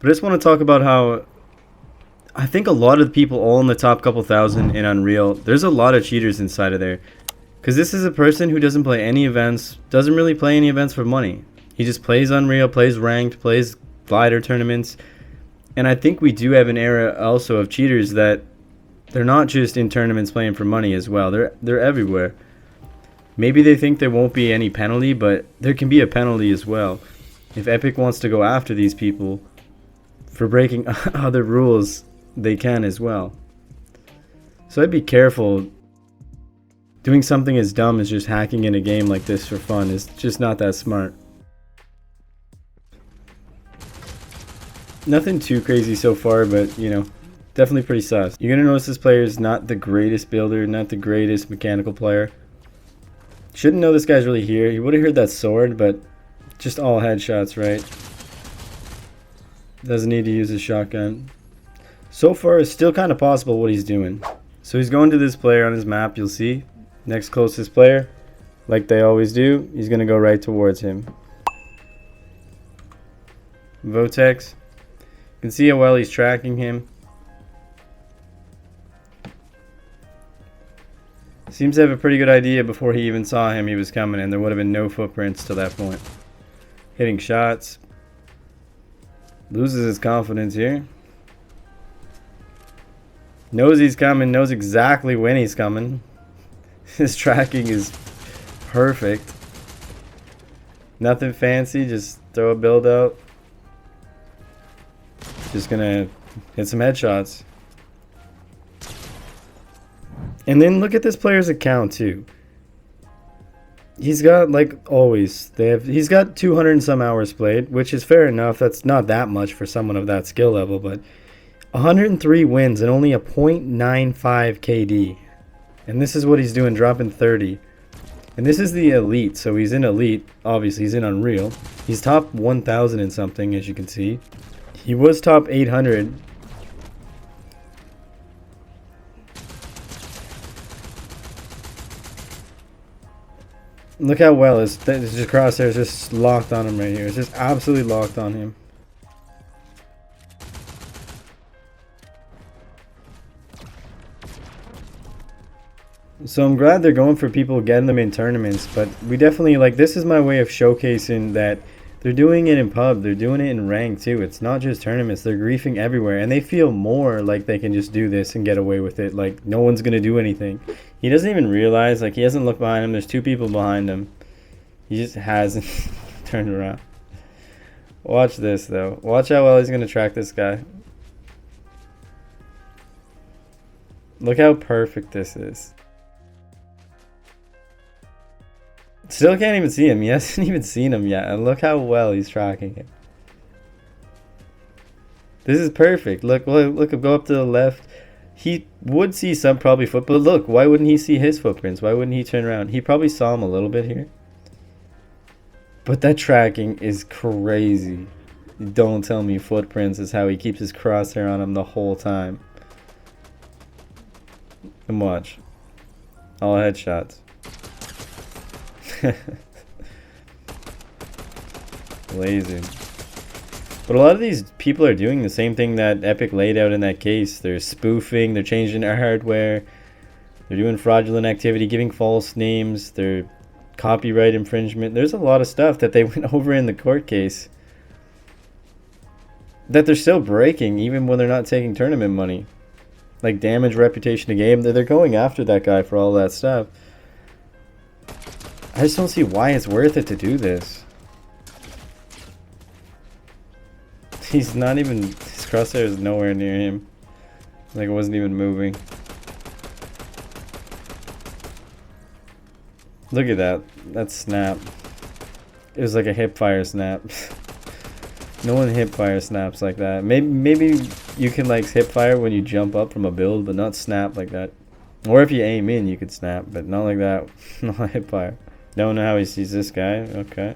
But I just want to talk about how I think a lot of the people all in the top couple thousand in Unreal, there's a lot of cheaters inside of there. Because this is a person who doesn't play any events, doesn't really play any events for money. He just plays Unreal, plays ranked, plays glider tournaments. And I think we do have an era also of cheaters that they're not just in tournaments playing for money as well. They're everywhere. Maybe they think there won't be any penalty, but there can be a penalty as well. If Epic wants to go after these people for breaking other rules, they can as well. So I'd be careful. Doing something as dumb as just hacking in a game like this for fun is just not that smart. Nothing too crazy so far, but you know, definitely pretty sus. You're gonna notice this player is not the greatest builder, not the greatest mechanical player. Shouldn't know this guy's really here. He would have heard that sword, but just all headshots, right? Doesn't need to use his shotgun. So far, it's still kind of possible what he's doing. So he's going to this player on his map, you'll see. Next closest player, like they always do, he's going to go right towards him. Votex. You can see how well he's tracking him. Seems to have a pretty good idea before he even saw him he was coming, and there would have been no footprints to that point. Hitting shots. Loses his confidence here. Knows he's coming, knows exactly when he's coming. His tracking is perfect. Nothing fancy, just throw a build out. Just gonna hit some headshots. And then look at this player's account too. He's got, like always, he's got 200 and some hours played, which is fair enough. That's not that much for someone of that skill level, but 103 wins and only a 0.95 KD. And this is what he's doing, dropping 30. And this is the elite, so he's in elite. Obviously, he's in Unreal. He's top 1,000 and something, as you can see. He was top 800. Look how well his crosshair is just locked on him right here. It's just absolutely locked on him. So I'm glad they're going for people getting them in tournaments, but we definitely, like, this is my way of showcasing that they're doing it in pub, they're doing it in rank too. It's not just tournaments, they're griefing everywhere, and they feel more like they can just do this and get away with it, like no one's gonna do anything. He doesn't even realize, like, he hasn't looked behind him, there's two people behind him. He just hasn't turned around. Watch this though, watch how well he's gonna track this guy. Look how perfect this is. Still can't even see him. He hasn't even seen him yet. And look how well he's tracking him. This is perfect. Look, go up to the left. He would see some probably foot, but look, why wouldn't he see his footprints? Why wouldn't he turn around? He probably saw him a little bit here. But that tracking is crazy. Don't tell me footprints is how he keeps his crosshair on him the whole time. And watch. All headshots. Lazy. But a lot of these people are doing the same thing that Epic laid out in that case. They're spoofing, they're changing their hardware, they're doing fraudulent activity, giving false names, they're copyright infringement. There's a lot of stuff that they went over in the court case that they're still breaking even when they're not taking tournament money. Like damage reputation to game. They're going after that guy for all that stuff. I just don't see why it's worth it to do this. He's not even, his crosshair is nowhere near him. Like it wasn't even moving. Look at that. That snap. It was like a hip fire snap. No one hip fire snaps like that. Maybe you can like hip fire when you jump up from a build, but not snap like that. Or if you aim in, you could snap, but not like that. Not hip fire. Don't know how he sees this guy. Okay.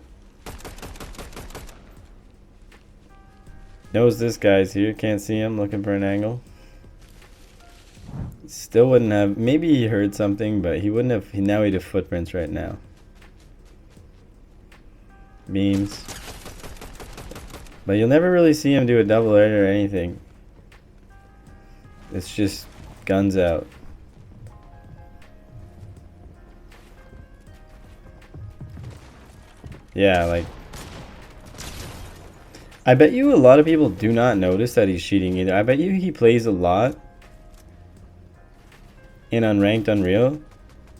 Knows this guy's here. Can't see him. Looking for an angle. Still wouldn't have. Maybe he heard something, but he wouldn't have. Now he'd have footprints right now. Beams. But you'll never really see him do a double edit or anything. It's just guns out. Yeah, like... I bet you a lot of people do not notice that he's cheating either. I bet you he plays a lot in unranked Unreal,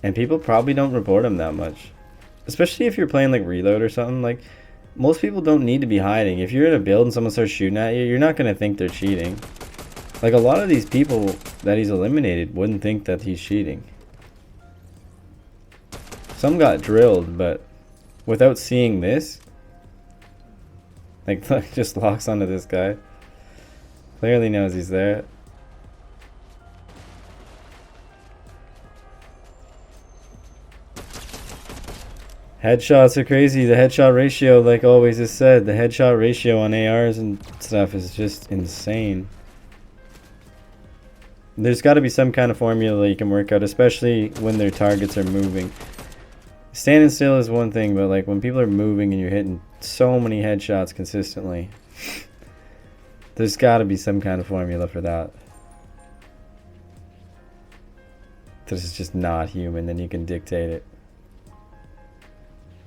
and people probably don't report him that much. Especially if you're playing like Reload or something. Like, most people don't need to be hiding. If you're in a build and someone starts shooting at you, you're not going to think they're cheating. Like, a lot of these people that he's eliminated wouldn't think that he's cheating. Some got drilled, but without seeing this, like, just locks onto this guy. Clearly knows he's there. Headshots are crazy. The headshot ratio, like always is said, the headshot ratio on ARs and stuff is just insane. There's got to be some kind of formula you can work out, especially when their targets are moving. Standing still is one thing, but like when people are moving and you're hitting so many headshots consistently, there's got to be some kind of formula for that. This is just not human, then you can dictate it.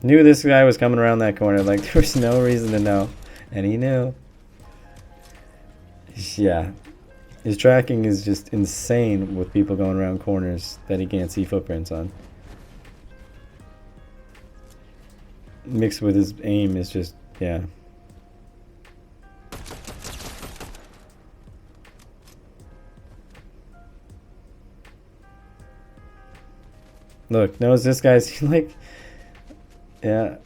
Knew this guy was coming around that corner, like there was no reason to know, and he knew. Yeah, his tracking is just insane with people going around corners that he can't see footprints on. Mixed with his aim is just, yeah. Look, knows this guy's like, yeah.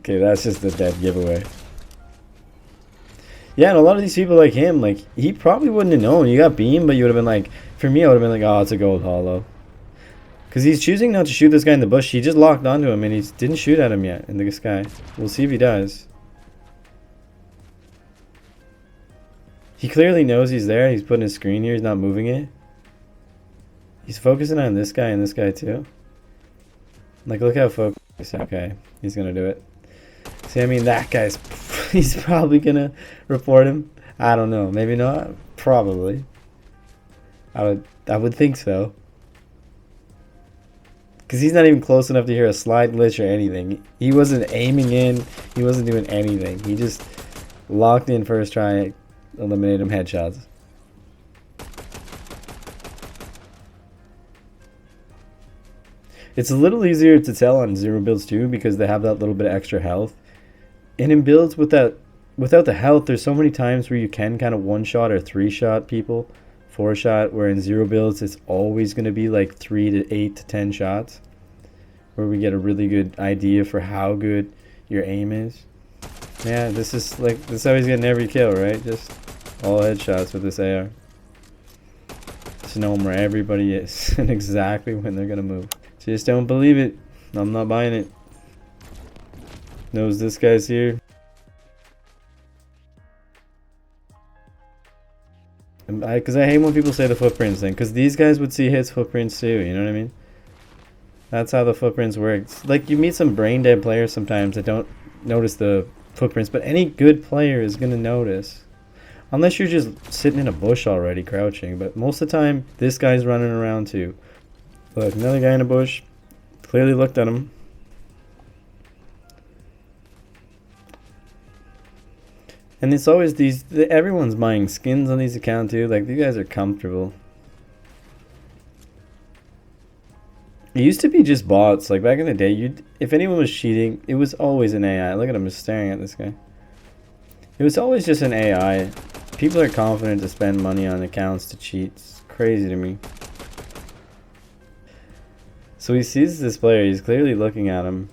Okay, that's just a dead giveaway. Yeah, and a lot of these people like him, like, he probably wouldn't have known. You got beamed, but you would have been like, for me, I would have been like, oh, it's a gold hollow. Because he's choosing not to shoot this guy in the bush. He just locked onto him, and he didn't shoot at him yet in the sky. We'll see if he does. He clearly knows he's there. He's putting his screen here. He's not moving it. He's focusing on this guy and this guy, too. Like, look how focused. Okay, he's going to do it. See, I mean, that guy's... he's probably going to report him. I don't know. Maybe not. Probably. I would think so. Because he's not even close enough to hear a slide glitch or anything. He wasn't aiming in. He wasn't doing anything. He just locked in first try, eliminated him headshots. It's a little easier to tell on zero builds too, because they have that little bit of extra health. And in builds without the health, there's so many times where you can kind of one-shot or three-shot people. 4-shot, where in zero builds it's always going to be like 3 to 8 to 10 shots, where we get a really good idea for how good your aim is. Yeah, this is how he's getting every kill, right? Just all headshots with this AR. Just knowing where everybody is and exactly when they're going to move. Just don't believe it. I'm not buying it. Knows this guy's here. Because I hate when people say the footprints thing, because these guys would see his footprints too, you know what I mean? That's how the footprints work. It's like, you meet some brain dead players sometimes that don't notice the footprints, but any good player is going to notice. Unless you're just sitting in a bush already crouching, but most of the time this guy's running around too. Look, another guy in a bush, clearly looked at him. And it's always everyone's buying skins on these accounts too. Like, these guys are comfortable. It used to be just bots. Like, back in the day, if anyone was cheating, it was always an AI. Look at him just staring at this guy. It was always just an AI. People are confident to spend money on accounts to cheat. It's crazy to me. So he sees this player. He's clearly looking at him.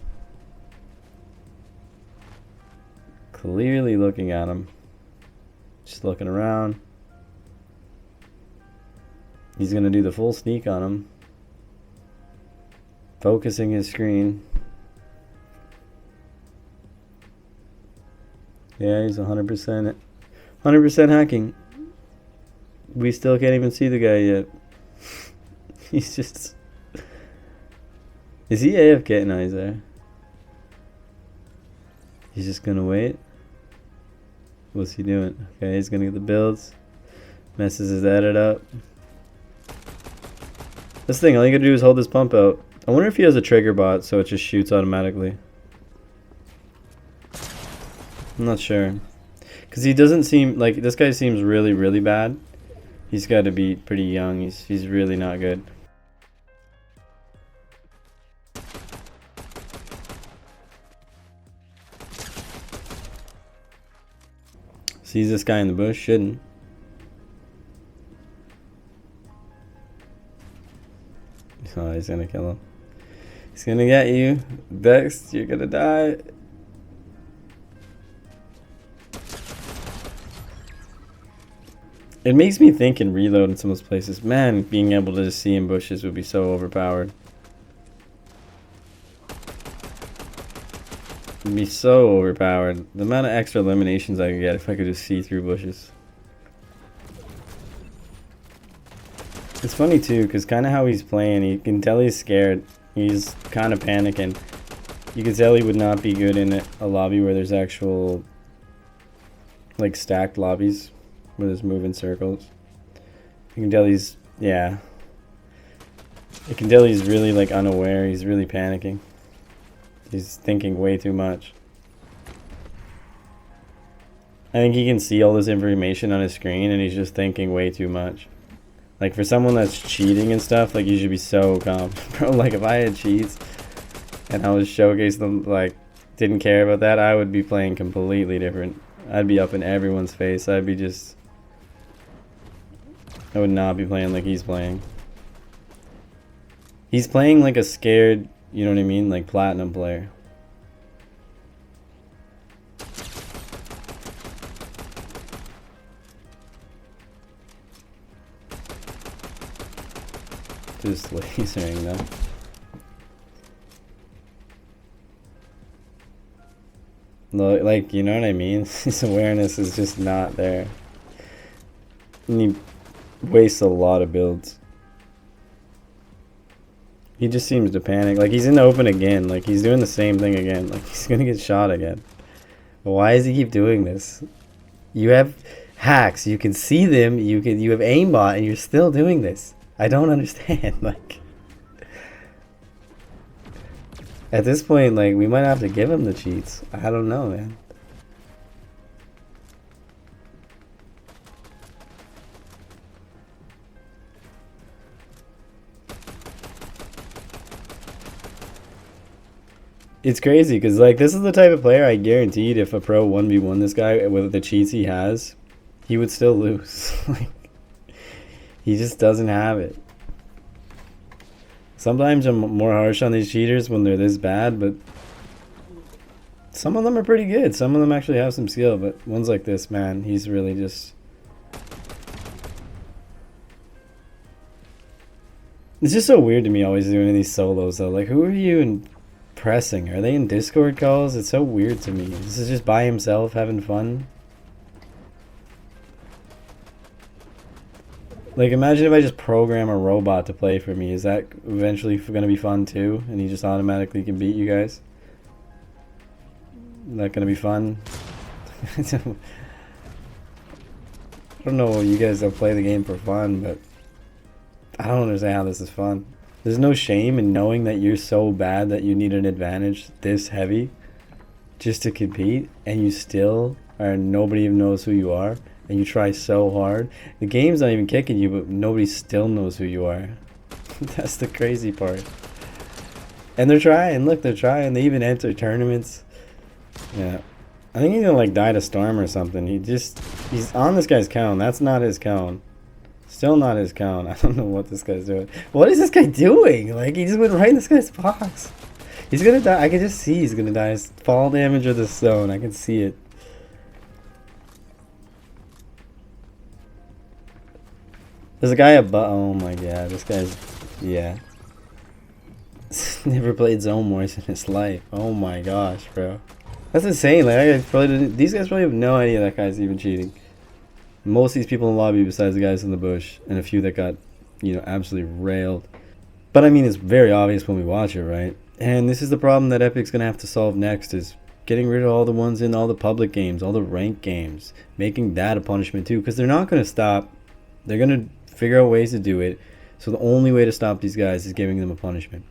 Clearly looking at him. Just looking around. He's going to do the full sneak on him. Focusing his screen. Yeah, he's 100% hacking. We still can't even see the guy yet. He's just... Is he AFK? No, he's there. He's just gonna wait. What's he doing? Okay, he's gonna get the builds. Messes his edit up. This thing, all you gotta do is hold this pump out. I wonder if he has a trigger bot so it just shoots automatically. I'm not sure. Because he doesn't seem like, this guy seems really, really bad. He's got to be pretty young. He's really not good. Sees this guy in the bush, shouldn't. Oh, he's gonna kill him. He's gonna get you. Dex, you're gonna die. It makes me think and reload in some of those places. Man, being able to just see in bushes would be so overpowered. It'd be so overpowered. The amount of extra eliminations I could get if I could just see through bushes. It's funny too, because kind of how he's playing, you can tell he's scared. He's kind of panicking. You can tell he would not be good in a lobby where there's actual, like, stacked lobbies where there's moving circles. You can tell he's, yeah. You can tell he's really, like, unaware. He's really panicking. He's thinking way too much. I think he can see all this information on his screen and he's just thinking way too much. Like, for someone that's cheating and stuff, like, you should be so calm. Bro, like, if I had cheats and I was showcasing them, like, didn't care about that, I would be playing completely different. I'd be up in everyone's face. I'd be just... I would not be playing like he's playing. He's playing like a scared, you know what I mean? Like, platinum player. Just lasering them. Like, you know what I mean? His awareness is just not there. And he wastes a lot of builds. He just seems to panic. Like, he's in the open again. Like, he's doing the same thing again. Like, he's gonna get shot again. Why does he keep doing this? You have hacks. You can see them. You have aimbot, and you're still doing this. I don't understand. Like, at this point, like, we might have to give him the cheats. I don't know, man. It's crazy because, like, this is the type of player I guaranteed if a pro 1v1 this guy with the cheats he has, he would still lose. Like, he just doesn't have it. Sometimes I'm more harsh on these cheaters when they're this bad, but some of them are pretty good. Some of them actually have some skill, but ones like this, man, he's really just... It's just so weird to me always doing these solos, though. Like, who are you impressing? Are they in Discord calls? It's so weird to me. This is just by himself having fun. Like, imagine if I just program a robot to play for me. Is that eventually going to be fun too? And he just automatically can beat you guys? Is that going to be fun? I don't know, you guys don't play the game for fun, but I don't understand how this is fun. There's no shame in knowing that you're so bad that you need an advantage this heavy just to compete, and you still are, nobody even knows who you are. And you try so hard. The game's not even kicking you, but nobody still knows who you are. That's the crazy part. And they're trying. Look, they're trying. They even enter tournaments. Yeah. I think he's gonna, like, die to storm or something. He's on this guy's cone. That's not his cone. Still not his cone. I don't know what this guy's doing. What is this guy doing? Like, he just went right in this guy's box. He's gonna die. I can just see he's gonna die. Fall damage or the stone. I can see it. There's a guy above. Oh my god, this guy's. Yeah. Never played Zone Wars in his life. Oh my gosh, bro. That's insane. Like, these guys probably have no idea that guy's even cheating. Most of these people in the lobby, besides the guys in the bush, and a few that got, you know, absolutely railed. But I mean, it's very obvious when we watch it, right? And this is the problem that Epic's gonna have to solve next: is getting rid of all the ones in all the public games, all the ranked games, making that a punishment too, because they're not going to stop. They're going to figure out ways to do it. So the only way to stop these guys is giving them a punishment.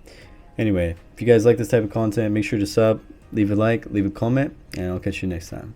Anyway, if you guys like this type of content, make sure to sub, leave a like, leave a comment, and I'll catch you next time.